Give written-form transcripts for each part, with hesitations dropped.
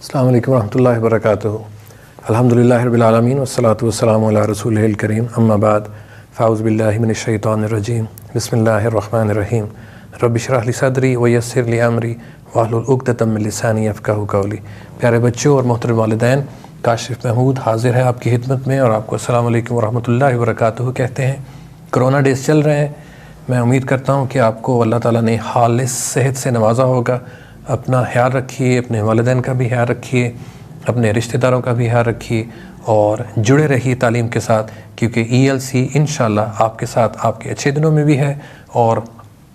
السلام علیکم ورحمۃ اللہ وبرکاتہ۔ الحمدللہ رب العالمین والصلاۃ والسلام علی رسولہ الکریم، اما بعد فاعوذ باللہ من الشیطان الرجیم، بسم اللہ الرحمن الرحیم۔ رب اشرح لی صدری ویسر لی امری واحلل عقدۃ من لسانی یفقہوا قولی۔ پیارے بچوں اور محترم والدین، کاشف محمود حاضر ہے آپ کی خدمت میں اور آپ کو السلام علیکم ورحمۃ اللہ وبرکاتہ کہتے ہیں۔ کرونا ڈیز چل رہے ہیں، میں امید کرتا ہوں کہ آپ کو اللہ تعالیٰ نے خالص صحت سے نوازا ہوگا۔ اپنا خیال رکھیے، اپنے والدین کا بھی خیال رکھیے، اپنے رشتہ داروں کا بھی خیال رکھیے اور جڑے رہیے تعلیم کے ساتھ، کیونکہ ELC انشاءاللہ آپ کے ساتھ آپ کے اچھے دنوں میں بھی ہے اور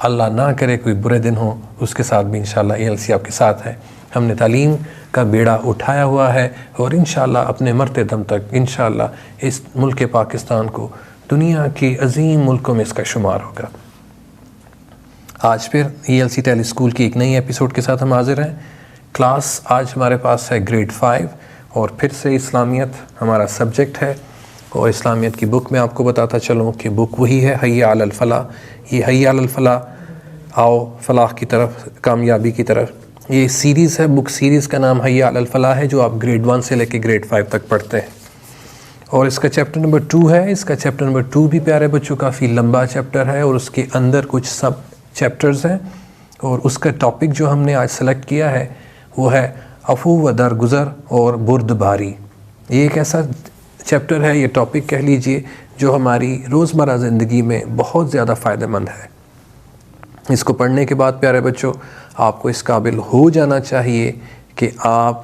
اللہ نہ کرے کوئی برے دن ہو اس کے ساتھ بھی انشاءاللہ ELC آپ کے ساتھ ہے۔ ہم نے تعلیم کا بیڑا اٹھایا ہوا ہے اور انشاءاللہ اپنے مرتے دم تک انشاءاللہ اس ملک پاکستان کو دنیا کے عظیم ملکوں میں اس کا شمار ہوگا۔ آج پھر ELC ٹیلی اسکول کی ایک نئی ایپیسوڈ کے ساتھ ہم حاضر ہیں۔ کلاس آج ہمارے پاس ہے گریڈ 5 اور پھر سے اسلامیت ہمارا سبجیکٹ ہے، اور اسلامیت کی بک میں آپ کو بتاتا چلوں کہ بک وہی ہے حی علی الفلاح۔ یہ حی علی الفلاح، آؤ فلاح کی طرف، کامیابی کی طرف، یہ سیریز ہے، بک سیریز کا نام حی علی الفلاح ہے، جو آپ گریڈ 1 سے لے کے گریڈ 5 تک پڑھتے ہیں۔ اور اس کا چیپٹر نمبر 2 ہے۔ اس کا چیپٹر نمبر 2 بھی پیارے بچوں کافی لمبا چیپٹر ہے اور اس کے اندر کچھ سب چیپٹرز ہیں، اور اس کا ٹاپک جو ہم نے آج سلیکٹ کیا ہے وہ ہے عفو و درگزر اور بردباری۔ یہ ایک ایسا چیپٹر ہے، یہ ٹاپک کہہ لیجئے، جو ہماری روزمرہ زندگی میں بہت زیادہ فائدہ مند ہے۔ اس کو پڑھنے کے بعد پیارے بچوں آپ کو اس قابل ہو جانا چاہیے کہ آپ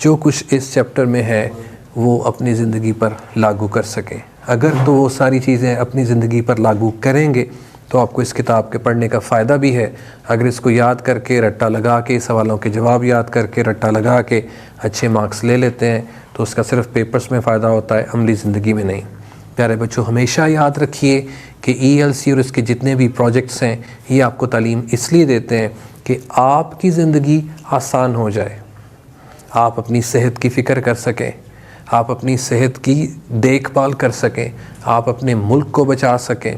جو کچھ اس چیپٹر میں ہے وہ اپنی زندگی پر لاگو کر سکیں۔ اگر تو وہ ساری چیزیں اپنی زندگی پر لاگو کریں گے تو آپ کو اس کتاب کے پڑھنے کا فائدہ بھی ہے۔ اگر اس کو یاد کر کے رٹا لگا کے، سوالوں کے جواب یاد کر کے رٹا لگا کے اچھے مارکس لے لیتے ہیں تو اس کا صرف پیپرز میں فائدہ ہوتا ہے، عملی زندگی میں نہیں۔ پیارے بچوں ہمیشہ یاد رکھیے کہ ELC اور اس کے جتنے بھی پروجیکٹس ہیں یہ آپ کو تعلیم اس لیے دیتے ہیں کہ آپ کی زندگی آسان ہو جائے، آپ اپنی صحت کی فکر کر سکیں، آپ اپنی صحت کی دیکھ بھال کر سکیں، آپ اپنے ملک کو بچا سکیں،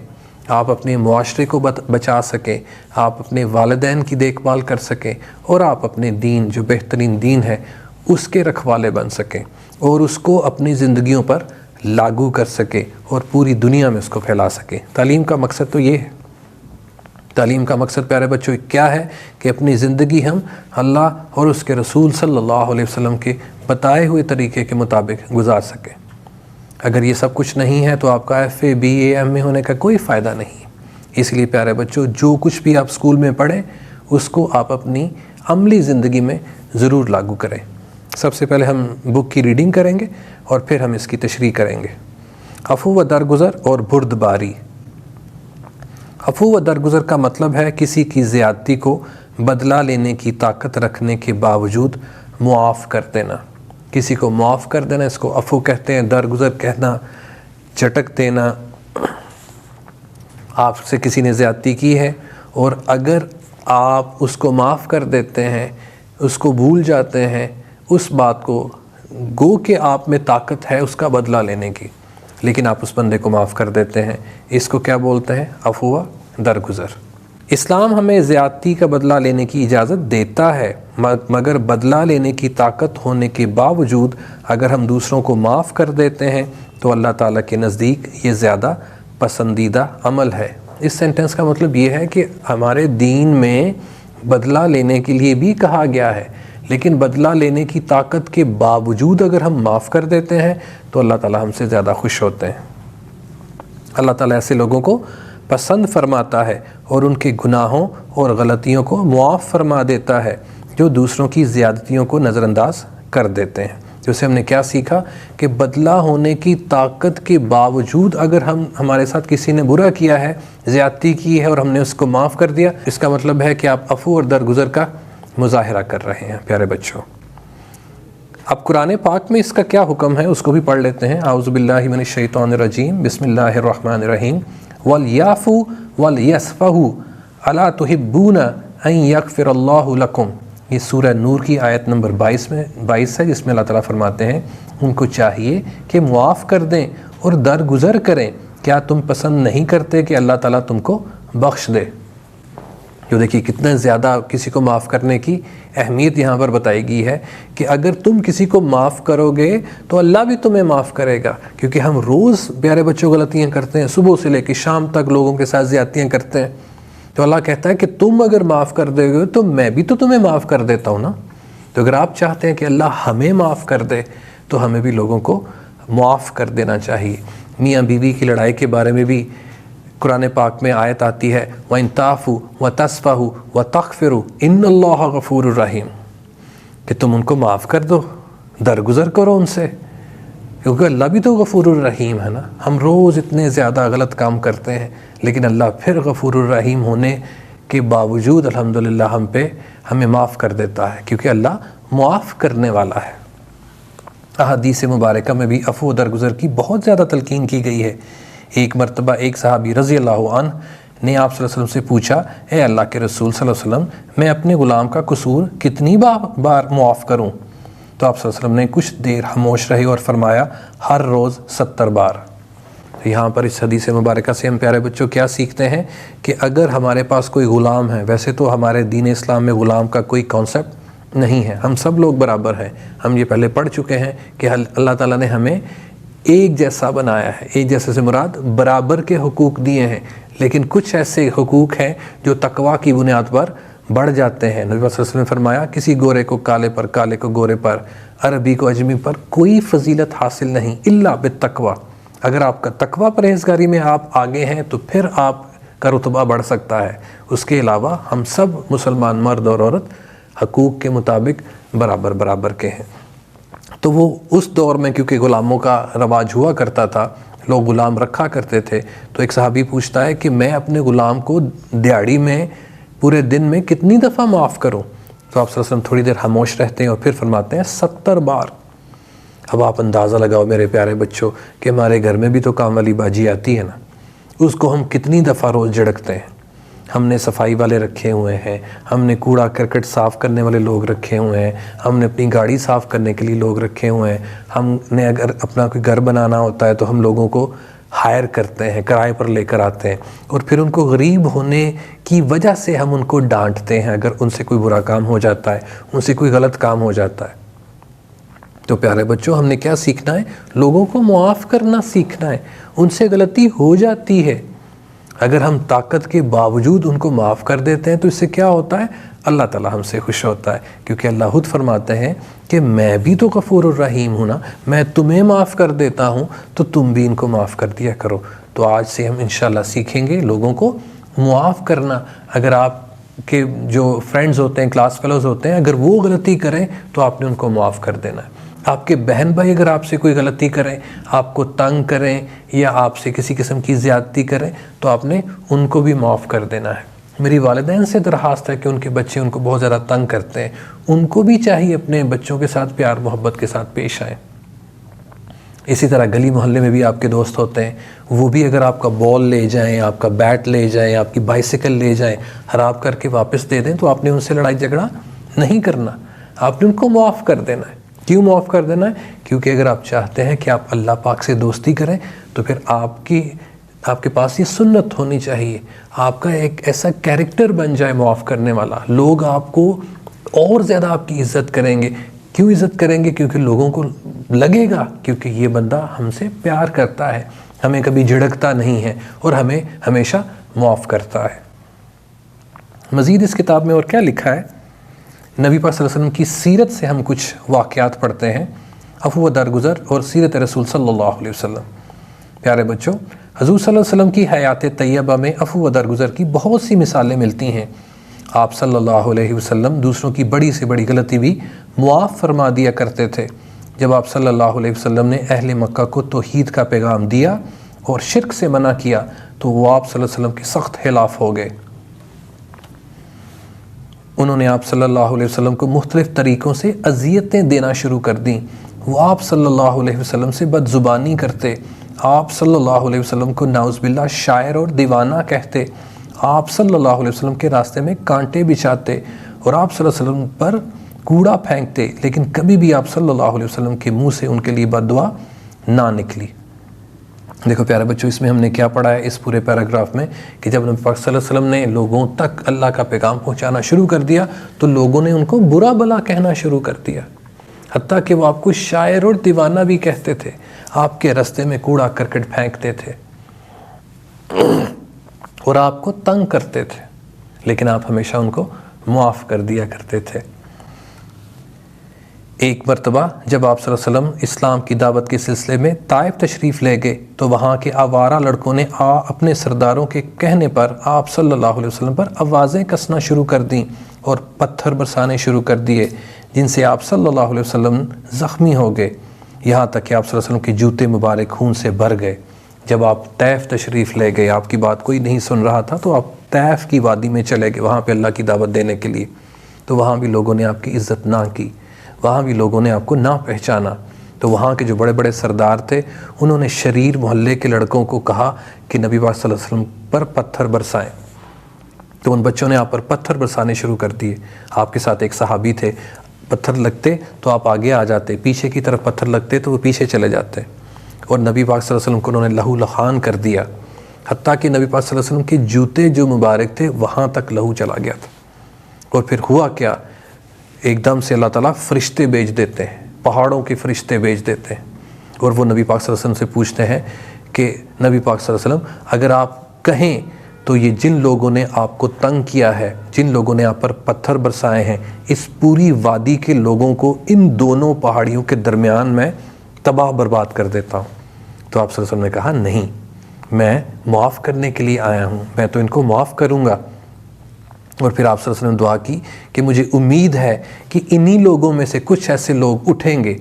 آپ اپنے معاشرے کو بچا سکیں، آپ اپنے والدین کی دیکھ بھال کر سکیں، اور آپ اپنے دین جو بہترین دین ہے اس کے رکھوالے بن سکیں اور اس کو اپنی زندگیوں پر لاگو کر سکیں اور پوری دنیا میں اس کو پھیلا سکیں۔ تعلیم کا مقصد تو یہ ہے۔ تعلیم کا مقصد پیارے بچوں کیا ہے کہ اپنی زندگی ہم اللہ اور اس کے رسول صلی اللہ علیہ وسلم کے بتائے ہوئے طریقے کے مطابق گزار سکیں۔ اگر یہ سب کچھ نہیں ہے تو آپ کا FA BA MA ہونے کا کوئی فائدہ نہیں۔ اس لیے پیارے بچوں جو کچھ بھی آپ اسکول میں پڑھیں اس کو آپ اپنی عملی زندگی میں ضرور لاگو کریں۔ سب سے پہلے ہم بک کی ریڈنگ کریں گے اور پھر ہم اس کی تشریح کریں گے۔ عفو و درگزر اور بردباری۔ عفو و درگزر کا مطلب ہے کسی کی زیادتی کو بدلہ لینے کی طاقت رکھنے کے باوجود معاف کر دینا۔ کسی کو معاف کر دینا، اس کو عفو کہتے ہیں۔ درگزر کہنا، جھٹک دینا۔ آپ سے کسی نے زیادتی کی ہے اور اگر آپ اس کو معاف کر دیتے ہیں، اس کو بھول جاتے ہیں، اس بات کو گو کہ آپ میں طاقت ہے اس کا بدلہ لینے کی، لیکن آپ اس بندے کو معاف کر دیتے ہیں، اس کو کیا بولتے ہیں؟ عفو و درگزر۔ اسلام ہمیں زیادتی کا بدلہ لینے کی اجازت دیتا ہے، مگر بدلہ لینے کی طاقت ہونے کے باوجود اگر ہم دوسروں کو معاف کر دیتے ہیں تو اللہ تعالیٰ کے نزدیک یہ زیادہ پسندیدہ عمل ہے۔ اس سینٹنس کا مطلب یہ ہے کہ ہمارے دین میں بدلہ لینے کے لیے بھی کہا گیا ہے، لیکن بدلہ لینے کی طاقت کے باوجود اگر ہم معاف کر دیتے ہیں تو اللہ تعالیٰ ہم سے زیادہ خوش ہوتے ہیں۔ اللہ تعالیٰ ایسے لوگوں کو پسند فرماتا ہے اور ان کے گناہوں اور غلطیوں کو معاف فرما دیتا ہے جو دوسروں کی زیادتیوں کو نظر انداز کر دیتے ہیں۔ جیسے ہم نے کیا سیکھا کہ بدلہ ہونے کی طاقت کے باوجود اگر ہمارے ساتھ کسی نے برا کیا ہے، زیادتی کی ہے اور ہم نے اس کو معاف کر دیا، اس کا مطلب ہے کہ آپ عفو اور درگزر کا مظاہرہ کر رہے ہیں۔ پیارے بچوں اب قرآن پاک میں اس کا کیا حکم ہے اس کو بھی پڑھ لیتے ہیں۔ اعوذ باللہ من الشیطان الرجیم، بسم اللہ الرحمن الرحیم۔ وَلْيَعْفُوا وَلْيَصْفَحُوا أَلَا تُحِبُّونَ أَن يَغْفِرَ اللَّهُ لَكُمْ۔ یہ سورہ نور کی آیت نمبر 22 ہے، جس میں اللہ تعالیٰ فرماتے ہیں ان کو چاہیے کہ معاف کر دیں اور درگزر کریں۔ کیا تم پسند نہیں کرتے کہ اللہ تعالیٰ تم کو بخش دے؟ جو دیکھیے کتنا زیادہ کسی کو معاف کرنے کی اہمیت یہاں پر بتائی گئی ہے کہ اگر تم کسی کو معاف کرو گے تو اللہ بھی تمہیں معاف کرے گا، کیونکہ ہم روز پیارے بچوں غلطیاں کرتے ہیں، صبح سے لے کے شام تک لوگوں کے ساتھ زیادتیاں کرتے ہیں. تو اللہ کہتا ہے کہ تم اگر معاف کر دے گے تو میں بھی تو تمہیں معاف کر دیتا ہوں نا. تو اگر آپ چاہتے ہیں کہ اللہ ہمیں معاف کر دے تو ہمیں بھی لوگوں کو معاف کر دینا چاہیے. میاں بیوی کی لڑائی کے بارے میں بھی قرآن پاک میں آیت آتی ہے وَإِن تَعْفُوا وَتَصْفَحُوا وَتَغْفِرُوا إِنَّ اللَّهَ غَفُورٌ رَحِيمٌ، کہ تم ان کو معاف کر دو، درگزر کرو ان سے، کیونکہ اللہ بھی تو غفور الرحیم ہے نا. ہم روز اتنے زیادہ غلط کام کرتے ہیں لیکن اللہ پھر غفور الرحیم ہونے کے باوجود الحمدللہ ہمیں معاف کر دیتا ہے، کیونکہ اللہ معاف کرنے والا ہے. احادیث مبارکہ میں بھی عفو و درگزر کی بہت زیادہ تلقین کی گئی ہے. ایک مرتبہ ایک صحابی رضی اللہ عنہ نے آپ صلی اللہ علیہ وسلم سے پوچھا، اے اللہ کے رسول صلی اللہ علیہ وسلم، میں اپنے غلام کا قصور کتنی بار معاف کروں؟ تو آپ صلی اللہ علیہ وسلم نے کچھ دیر خاموش رہے اور فرمایا ہر روز 70 بار. یہاں پر اس حدیث مبارکہ سے ہم پیارے بچوں کیا سیکھتے ہیں کہ اگر ہمارے پاس کوئی غلام ہے، ویسے تو ہمارے دین اسلام میں غلام کا کوئی کانسیپٹ نہیں ہے، ہم سب لوگ برابر ہیں. ہم یہ پہلے پڑھ چکے ہیں کہ اللہ تعالیٰ نے ہمیں ایک جیسا بنایا ہے. ایک جیسے سے مراد برابر کے حقوق دیے ہیں، لیکن کچھ ایسے حقوق ہیں جو تقویٰ کی بنیاد پر بڑھ جاتے ہیں. نبی صلی اللہ علیہ وسلم نے فرمایا کسی گورے کو کالے پر، کالے کو گورے پر، عربی کو عجمی پر کوئی فضیلت حاصل نہیں الا بالتقویٰ. اگر آپ کا تقویٰ پرہیزگاری میں آپ آگے ہیں تو پھر آپ کا رتبہ بڑھ سکتا ہے. اس کے علاوہ ہم سب مسلمان مرد اور عورت حقوق کے مطابق برابر کے ہیں. تو وہ اس دور میں کیونکہ غلاموں کا رواج ہوا کرتا تھا، لوگ غلام رکھا کرتے تھے، تو ایک صحابی پوچھتا ہے کہ میں اپنے غلام کو دیہڑی میں پورے دن میں کتنی دفعہ معاف کروں؟ تو آپ صلی اللہ علیہ وسلم تھوڑی دیر خاموش رہتے ہیں اور پھر فرماتے ہیں 70 بار. اب آپ اندازہ لگاؤ میرے پیارے بچوں کہ ہمارے گھر میں بھی تو کام والی باجی آتی ہے نا، اس کو ہم کتنی دفعہ روز جھڑکتے ہیں. ہم نے صفائی والے رکھے ہوئے ہیں، ہم نے کوڑا کرکٹ صاف کرنے والے لوگ رکھے ہوئے ہیں، ہم نے اپنی گاڑی صاف کرنے کے لیے لوگ رکھے ہوئے ہیں، ہم نے اگر اپنا کوئی گھر بنانا ہوتا ہے تو ہم لوگوں کو ہائر کرتے ہیں، کرائے پر لے کر آتے ہیں، اور پھر ان کو غریب ہونے کی وجہ سے ہم ان کو ڈانٹتے ہیں اگر ان سے کوئی برا کام ہو جاتا ہے، ان سے کوئی غلط کام ہو جاتا ہے. تو پیارے بچوں ہم نے کیا سیکھنا ہے؟ لوگوں کو معاف کرنا سیکھنا ہے. ان سے غلطی ہو جاتی ہے، اگر ہم طاقت کے باوجود ان کو معاف کر دیتے ہیں تو اس سے کیا ہوتا ہے؟ اللہ تعالیٰ ہم سے خوش ہوتا ہے، کیونکہ اللہ خود فرماتے ہیں کہ میں بھی تو غفور الرحیم ہوں نا، میں تمہیں معاف کر دیتا ہوں تو تم بھی ان کو معاف کر دیا کرو. تو آج سے ہم انشاءاللہ سیکھیں گے لوگوں کو معاف کرنا. اگر آپ کے جو فرینڈز ہوتے ہیں، کلاس فیلوز ہوتے ہیں، اگر وہ غلطی کریں تو آپ نے ان کو معاف کر دینا ہے. آپ کے بہن بھائی اگر آپ سے کوئی غلطی کریں، آپ کو تنگ کریں یا آپ سے کسی قسم کی زیادتی کریں تو آپ نے ان کو بھی معاف کر دینا ہے. میری والدین سے درخواست ہے کہ ان کے بچے ان کو بہت زیادہ تنگ کرتے ہیں، ان کو بھی چاہیے اپنے بچوں کے ساتھ پیار محبت کے ساتھ پیش آئیں. اسی طرح گلی محلے میں بھی آپ کے دوست ہوتے ہیں، وہ بھی اگر آپ کا بال لے جائیں، آپ کا بیٹ لے جائیں، آپ کی بائیسیکل لے جائیں، خراب کر کے واپس دے دیں تو آپ نے ان سے لڑائی جھگڑا نہیں کرنا، آپ نے ان کو معاف کر دینا ہے. کیوں معاف کر دینا ہے؟ کیونکہ اگر آپ چاہتے ہیں کہ آپ اللہ پاک سے دوستی کریں تو پھر آپ کے پاس یہ سنت ہونی چاہیے، آپ کا ایک ایسا کیریکٹر بن جائے معاف کرنے والا. لوگ آپ کو اور زیادہ آپ کی عزت کریں گے. کیوں عزت کریں گے؟ کیونکہ لوگوں کو لگے گا کیونکہ یہ بندہ ہم سے پیار کرتا ہے، ہمیں کبھی جھڑکتا نہیں ہے اور ہمیں ہمیشہ معاف کرتا ہے. مزید اس کتاب میں اور کیا لکھا ہے؟ نبی پاک صلی اللہ علیہ وسلم کی سیرت سے ہم کچھ واقعات پڑھتے ہیں، عفو و درگزر اور سیرت رسول صلی اللہ علیہ وسلم. پیارے بچوں، حضور صلی اللہ علیہ وسلم کی حیات طیبہ میں عفو و درگزر کی بہت سی مثالیں ملتی ہیں. آپ صلی اللہ علیہ وسلم دوسروں کی بڑی سے بڑی غلطی بھی معاف فرما دیا کرتے تھے. جب آپ صلی اللہ علیہ وسلم نے اہل مکہ کو توحید کا پیغام دیا اور شرک سے منع کیا تو وہ آپ صلی اللہ علیہ وسلم کے سخت خلاف ہو گئے. انہوں نے آپ صلی اللہ علیہ وسلم کو مختلف طریقوں سے اذیتیں دینا شروع کر دیں. وہ آپ صلی اللہ علیہ وسلم سے بد زبانی کرتے، آپ صلی اللہ علیہ وسلم کو نعوذ باللہ شاعر اور دیوانہ کہتے، آپ صلی اللہ علیہ وسلم کے راستے میں کانٹے بچھاتے اور آپ صلی اللہ علیہ وسلم پر کوڑا پھینکتے، لیکن کبھی بھی آپ صلی اللہ علیہ وسلم کے منہ سے ان کے لیے بد دعا نہ نکلی. دیکھو پیارے بچوں، اس میں ہم نے کیا پڑھا ہے اس پورے پیراگراف میں کہ جب نبی پاک صلی اللہ علیہ وسلم نے لوگوں تک اللہ کا پیغام پہنچانا شروع کر دیا تو لوگوں نے ان کو برا بھلا کہنا شروع کر دیا، حتیٰ کہ وہ آپ کو شاعر اور دیوانہ بھی کہتے تھے، آپ کے راستے میں کوڑا کرکٹ پھینکتے تھے اور آپ کو تنگ کرتے تھے، لیکن آپ ہمیشہ ان کو معاف کر دیا کرتے تھے۔ ایک مرتبہ جب آپ صلی اللہ علیہ وسلم اسلام کی دعوت کے سلسلے میں طائف تشریف لے گئے تو وہاں کے آوارہ لڑکوں نے اپنے سرداروں کے کہنے پر آپ صلی اللہ علیہ وسلم پر آوازیں کسنا شروع کر دیں اور پتھر برسانے شروع کر دیے، جن سے آپ صلی اللہ علیہ وسلم زخمی ہو گئے، یہاں تک کہ آپ صلی اللہ علیہ وسلم کے جوتے مبارک خون سے بھر گئے۔ جب آپ طائف تشریف لے گئے، آپ کی بات کوئی نہیں سن رہا تھا تو آپ طائف کی وادی میں چلے گئے وہاں پہ اللہ کی دعوت دینے کے لیے، تو وہاں بھی لوگوں نے آپ کی عزت نہ کی، وہاں بھی لوگوں نے آپ کو نہ پہچانا۔ تو وہاں کے جو بڑے بڑے سردار تھے انہوں نے شریر محلے کے لڑکوں کو کہا کہ نبی پاک صلی اللہ علیہ وسلم پر پتھر برسائیں، تو ان بچوں نے آپ پر پتھر برسانے شروع کر دیے۔ آپ کے ساتھ ایک صحابی تھے، پتھر لگتے تو آپ آگے آ جاتے، پیچھے کی طرف پتھر لگتے تو وہ پیچھے چلے جاتے، اور نبی پاک صلی اللہ علیہ وسلم کو انہوں نے لہو لہان کر دیا، حتیٰ کہ نبی پاک صلی اللہ علیہ وسلم کے جوتے جو مبارک تھے وہاں تک لہو چلا گیا تھا۔ اور پھر ہوا کیا، ایک دم سے اللہ تعالیٰ فرشتے بھیج دیتے ہیں، پہاڑوں کے فرشتے بھیج دیتے ہیں، اور وہ نبی پاک صلی اللہ علیہ وسلم سے پوچھتے ہیں کہ نبی پاک صلی اللہ علیہ وسلم اگر آپ کہیں تو یہ جن لوگوں نے آپ کو تنگ کیا ہے، جن لوگوں نے آپ پر پتھر برسائے ہیں، اس پوری وادی کے لوگوں کو ان دونوں پہاڑیوں کے درمیان میں تباہ برباد کر دیتا ہوں۔ تو آپ صلی اللہ علیہ وسلم نے کہا نہیں، میں معاف کرنے کے لیے آیا ہوں، میں تو ان کو معاف کروں گا۔ اور پھر آپ صلی اللہ علیہ وسلم دعا کی کہ مجھے امید ہے کہ انہی لوگوں میں سے کچھ ایسے لوگ اٹھیں گے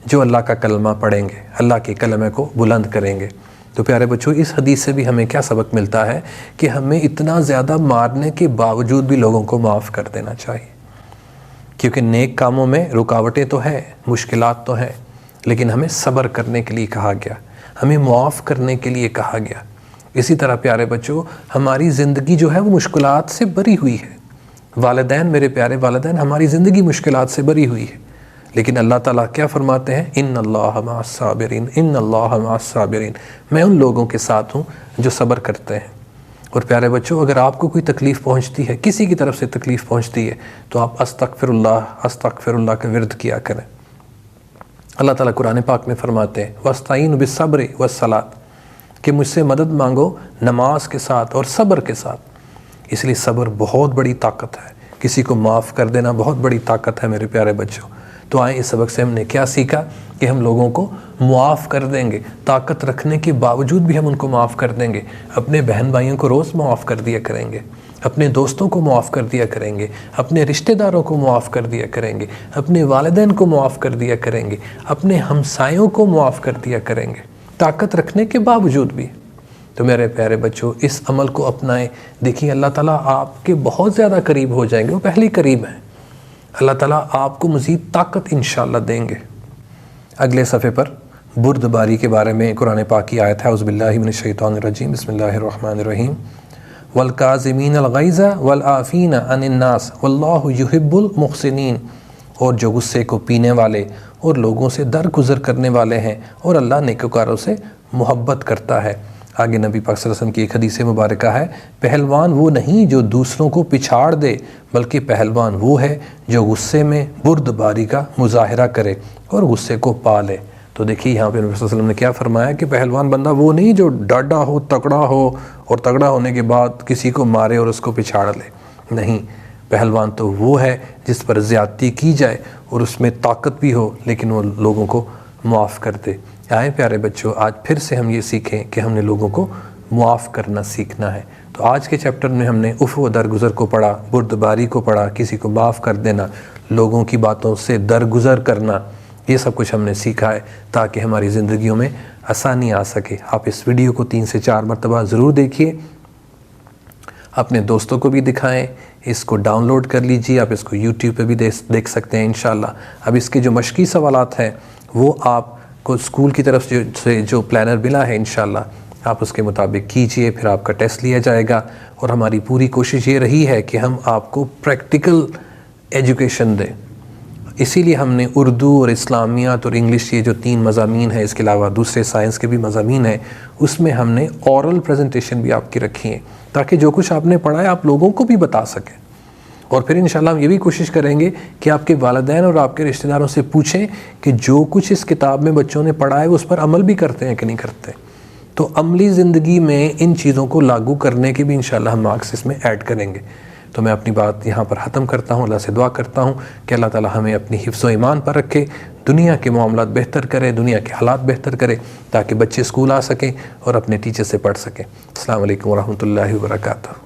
جو اللہ کا کلمہ پڑھیں گے، اللہ کے کلمے کو بلند کریں گے۔ تو پیارے بچوں، اس حدیث سے بھی ہمیں کیا سبق ملتا ہے کہ ہمیں اتنا زیادہ مارنے کے باوجود بھی لوگوں کو معاف کر دینا چاہیے، کیونکہ نیک کاموں میں رکاوٹیں تو ہیں، مشکلات تو ہیں، لیکن ہمیں صبر کرنے کے لیے کہا گیا، ہمیں معاف کرنے کے لیے کہا گیا۔ اسی طرح پیارے بچوں، ہماری زندگی جو ہے وہ مشکلات سے بھری ہوئی ہے، والدین، میرے پیارے والدین، ہماری زندگی مشکلات سے بھری ہوئی ہے، لیکن اللہ تعالیٰ کیا فرماتے ہیں، ان اللہ مع الصابرین، ان اللہ مع الصابرین، میں ان لوگوں کے ساتھ ہوں جو صبر کرتے ہیں۔ اور پیارے بچوں، اگر آپ کو کوئی تکلیف پہنچتی ہے، کسی کی طرف سے تکلیف پہنچتی ہے، تو آپ استغفر اللہ کا ورد کیا کریں۔ اللہ تعالیٰ قرآن پاک میں فرماتے ہیں وَاسْتَعِینُوا بِالصَّبْرِ وَالصَّلَاةِ، کہ مجھ سے مدد مانگو نماز کے ساتھ اور صبر کے ساتھ۔ اس لیے صبر بہت بڑی طاقت ہے، کسی کو معاف کر دینا بہت بڑی طاقت ہے میرے پیارے بچوں۔ تو آئیں اس سبق سے ہم نے کیا سیکھا کہ ہم لوگوں کو معاف کر دیں گے، طاقت رکھنے کے باوجود بھی ہم ان کو معاف کر دیں گے، اپنے بہن بھائیوں کو روز معاف کر دیا کریں گے، اپنے دوستوں کو معاف کر دیا کریں گے، اپنے رشتہ داروں کو معاف کر دیا کریں گے، اپنے والدین کو معاف کر دیا کریں گے، اپنے ہمسایوں کو معاف کر دیا کریں گے، طاقت رکھنے کے باوجود بھی۔ تو میرے پیارے بچوں، اس عمل کو اپنائیں، دیکھیں اللہ تعالیٰ آپ کے بہت زیادہ قریب ہو جائیں گے، وہ پہلے قریب ہیں۔ اللہ تعالیٰ آپ کو مزید طاقت انشاءاللہ دیں گے۔ اگلے صفحے پر بردباری کے بارے میں قرآن پاک کی آیت ہے، اعوذ باللہ من الشیطان الرجیم، بسم اللہ الرحمن الرحیم، والکاظمین الغیظ والعافین عن الناس واللہ یحب المحسنین، اور جو غصے کو پینے والے اور لوگوں سے درگزر کرنے والے ہیں، اور اللہ نیکوکاروں سے محبت کرتا ہے۔ آگے نبی پاک صلی اللہ علیہ وسلم کی ایک حدیث مبارکہ ہے، پہلوان وہ نہیں جو دوسروں کو پچھاڑ دے، بلکہ پہلوان وہ ہے جو غصے میں بردباری کا مظاہرہ کرے اور غصے کو پا لے۔ تو دیکھیے یہاں پہ نبی صلی اللہ علیہ وسلم نے کیا فرمایا کہ پہلوان بندہ وہ نہیں جو ڈاڈا ہو، تکڑا ہو، اور تگڑا ہونے کے بعد کسی کو مارے اور اس کو پچھاڑ لے، نہیں، پہلوان تو وہ ہے جس پر زیادتی کی جائے اور اس میں طاقت بھی ہو لیکن وہ لوگوں کو معاف کر دے۔ آئیں پیارے بچوں، آج پھر سے ہم یہ سیکھیں کہ ہم نے لوگوں کو معاف کرنا سیکھنا ہے۔ تو آج کے چیپٹر میں ہم نے عفو و درگزر کو پڑھا، بردباری کو پڑھا، کسی کو معاف کر دینا، لوگوں کی باتوں سے درگزر کرنا، یہ سب کچھ ہم نے سیکھا ہے تاکہ ہماری زندگیوں میں آسانی آ سکے۔ آپ اس ویڈیو کو 3 سے 4 مرتبہ ضرور دیکھیے، اپنے دوستوں کو بھی دکھائیں، اس کو ڈاؤن لوڈ کر لیجیے، آپ اس کو یوٹیوب پہ بھی دیکھ سکتے ہیں انشاءاللہ۔ اب اس کے جو مشقی سوالات ہیں وہ آپ کو اسکول کی طرف سے جو پلانر ملا ہے انشاءاللہ آپ اس کے مطابق کیجئے، پھر آپ کا ٹیسٹ لیا جائے گا۔ اور ہماری پوری کوشش یہ رہی ہے کہ ہم آپ کو پریکٹیکل ایجوکیشن دیں، اسی لیے ہم نے اردو اور اسلامیات اور انگلش یہ جو 3 مضامین ہیں، اس کے علاوہ دوسرے سائنس کے بھی مضامین ہیں، اس میں ہم نے اورل پریزنٹیشن بھی آپ کی رکھی ہیں تاکہ جو کچھ آپ نے پڑھا ہے آپ لوگوں کو بھی بتا سکیں۔ اور پھر انشاءاللہ ہم یہ بھی کوشش کریں گے کہ آپ کے والدین اور آپ کے رشتہ داروں سے پوچھیں کہ جو کچھ اس کتاب میں بچوں نے پڑھا ہے اس پر عمل بھی کرتے ہیں کہ نہیں کرتے۔ تو عملی زندگی میں ان چیزوں کو لاگو کرنے کے بھی انشاءاللہ ہم مارکس اس میں ایڈ کریں گے۔ تو میں اپنی بات یہاں پر ختم کرتا ہوں، اللہ سے دعا کرتا ہوں کہ اللہ تعالی ہمیں اپنی حفظ و ایمان پر رکھے، دنیا کے معاملات بہتر کرے، دنیا کے حالات بہتر کرے تاکہ بچے اسکول آ سکیں اور اپنے ٹیچر سے پڑھ سکیں۔ السلام علیکم ورحمۃ اللہ وبرکاتہ۔